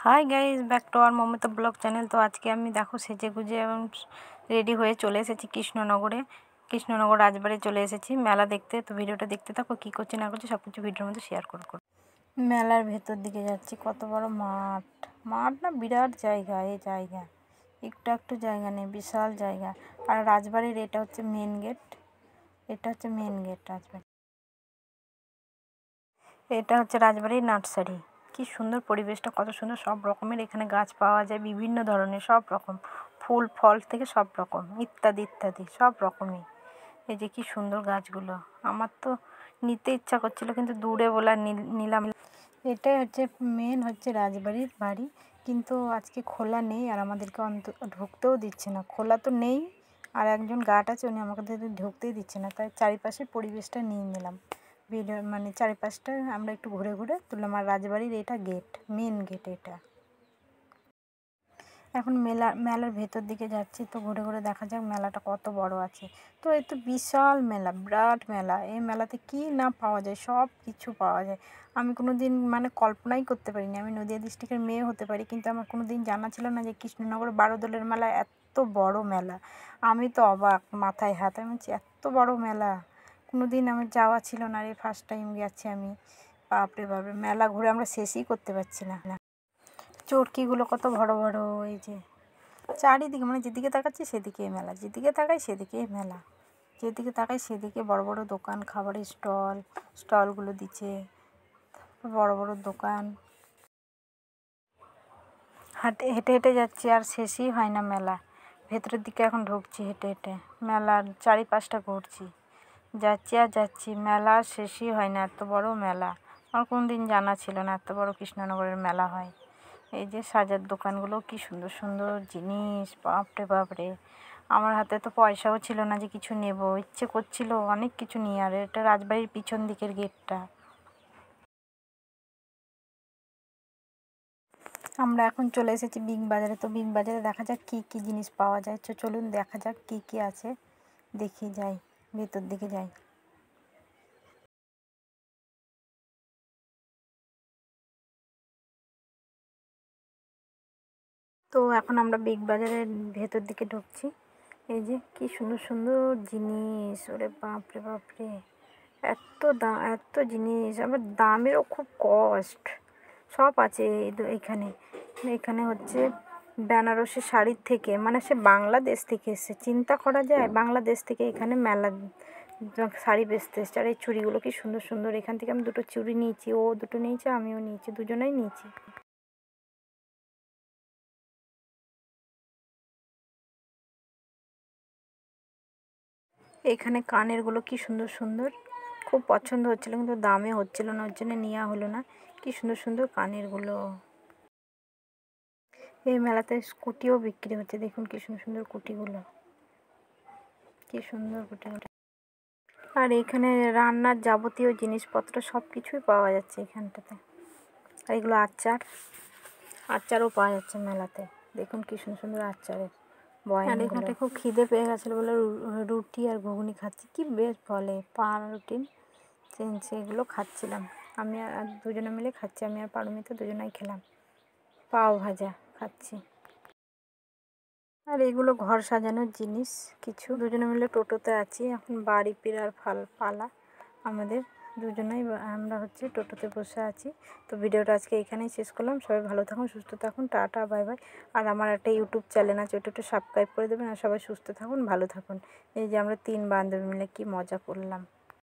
Hi guys, back to our Mamata blog channel. তো আজকে আমি দেখো সেজে গুজে এবং রেডি হয়ে চলে এসেছি কৃষ্ণনগর রাজবাড়ি চলে এসেছি মেলা দেখতে। তো ভিডিওটা দেখতে থাকো, কী করছি না করছি সব কিছু ভিডিওর মধ্যে শেয়ার করবো। মেলার ভেতর দিকে যাচ্ছি। কত বড় মাঠ না, বিরাট জায়গা। এই জায়গা একটু জায়গা নেই, বিশাল জায়গা। আর রাজবাড়ির এটা হচ্ছে মেন গেট, রাজবাড়ি। এটা হচ্ছে রাজবাড়ির নার্সারি। কি সুন্দর পরিবেশটা, কত সুন্দর। সব রকমের এখানে গাছ পাওয়া যায়, বিভিন্ন ধরনের, সব রকম ফুল ফল থেকে সব রকম ইত্যাদি ইত্যাদি সব রকমই। এই যে কি সুন্দর গাছগুলো, আমার তো নিতে ইচ্ছা করছিল কিন্তু দূরে বলে নিলাম। এটাই হচ্ছে মেন হচ্ছে রাজবাড়ির বাড়ি, কিন্তু আজকে খোলা নেই আর আমাদেরকে ঢুকতেও দিচ্ছে না। খোলা তো নেই, আর একজন গার্ড আছে, উনি আমাকে ঢুকতেই দিচ্ছে না। তাই চারিপাশের পরিবেশটা নিয়ে নিলাম ভিডিও, মানে চারিপাশটা আমরা একটু ঘুরে ঘুরে তুললাম। আর রাজবাড়ির এটা গেট, মেন গেট এটা। এখন মেলার ভেতর দিকে যাচ্ছি, তো ঘুরে ঘুরে দেখা যাক মেলাটা কত বড় আছে। তো এই তো বিশাল মেলা, বিরাট মেলা। এই মেলাতে কি না পাওয়া যায়, সব কিছু পাওয়া যায়। আমি কোনো দিন মানে কল্পনাই করতে পারিনি। আমি নদিয়া ডিস্ট্রিক্টের মেয়ে হতে পারি, কিন্তু আমার কোনো দিন জানা ছিল না যে কৃষ্ণনগর 12 দলের মেলা এত বড় মেলা। আমি তো অবাক, মাথায় হাত। আমি বলছি এত বড় মেলা, কোনো দিন আমার যাওয়া ছিল না। রে ফার্স্ট টাইম গেছি আমি। বাপরে বাপরে, মেলা ঘুরে আমরা শেষই করতে পারছি না। চরকিগুলো কত বড় বড়, এই যে চারিদিকে, মানে যেদিকে তাকাচ্ছি সেদিকেই মেলা, যেদিকে তাকাই সেদিকেই মেলা, যেদিকে তাকাই সেদিকে বড় বড় দোকান, খাবারের স্টলগুলো দিচ্ছে, বড় বড় দোকান। হেঁটে হেঁটে যাচ্ছি, আর শেষই হয় না মেলা। ভেতরের দিকে এখন ঢুকছি হেঁটে হেঁটে, মেলার চারিপাশটা ঘুরছি, যাচ্ছি আর যাচ্ছি, মেলা শেষই হয় না। এত বড় মেলা, আমার কোনো দিন জানা ছিল না এত বড় কৃষ্ণনগরের মেলা হয়। এই যে সাজার দোকানগুলো, কি সুন্দর সুন্দর জিনিস, বাপরে বাপরে। আমার হাতে তো পয়সাও ছিল না যে কিছু নেব, ইচ্ছে করছিল অনেক কিছু নিয়ে। আর এটা রাজবাড়ির পিছন দিকের গেটটা। আমরা এখন চলে এসেছি বিগ বাজারে। তো বিগ বাজারে দেখা যাক কী কী জিনিস পাওয়া যায়। চলুন দেখা যাক কী কী আছে, দেখি যাই, ভেতর দিকে যাই। তো এখন আমরা বিগ বাজারের ভেতর দিকে ঢুকছি। এই যে কি সুন্দর সুন্দর জিনিস, ওরে বাপরে বাপরে, এত দাম, এত জিনিস, আবার দামেরও খুব কস্ট। সব আছে এখানে। এখানে হচ্ছে বেনারসি শাড়ির থেকে, মানে সে বাংলাদেশ থেকে এসছে, চিন্তা করা যায়, বাংলাদেশ থেকে এখানে মেলা শাড়ি বেচতে এসছে। আর এই চুড়িগুলো কি সুন্দর সুন্দর। এখান থেকে আমি দুটো চুড়ি নিয়েছি, ও দুটো নিয়েছে, আমিও নিয়েছি, দুজনেই নিয়েছি। এখানে কানেরগুলো কি সুন্দর সুন্দর, খুব পছন্দ হচ্ছিলো কিন্তু দামে হচ্ছিলো না, ওর জন্য নেওয়া হলো না। কি সুন্দর সুন্দর কানেরগুলো। এই মেলাতে স্কুটিও বিক্রি হচ্ছে, দেখুন কি সুন্দর সুন্দর কুটিগুলো, কি সুন্দর কুটিগুলো। আর এখানে রান্নার যাবতীয় জিনিসপত্র সব কিছুই পাওয়া যাচ্ছে এখানটাতে। আর এগুলো আচারও পাওয়া যাচ্ছে মেলাতে, দেখুন কি সুন্দর সুন্দর আচারের বয়ান। আর এখানটায় খুব খিদে পেয়ে গেছিলো বলে রুটি আর ঘুগনি খাচ্ছি, কি বেশ বলে পাউরুটি, সেগুলো খাচ্ছিলাম। আমি আর দুজনে মিলে খাচ্ছি, আমি আর পারমিতা দুজনেই খেলাম। পাও ভাজা খাচ্ছি। আর এগুলো ঘর সাজানোর জিনিস কিছু। দুজনে মিলে টোটোতে আছি, এখন বাড়ি ফেরার পালা আমাদের। দুজনেই আমরা হচ্ছে টোটোতে বসে আছি। তো ভিডিওটা আজকে এখানেই শেষ করলাম। সবাই ভালো থাকুন, সুস্থ থাকুন, টাটা বাই বাই। আর আমার একটা ইউটিউব চ্যানেল আছে, ওটা একটু সাবস্ক্রাইব করে দেবেন। আর সবাই সুস্থ থাকুন, ভালো থাকুন। এই যে আমরা 3 বান্ধবী মিলে কি মজা করলাম।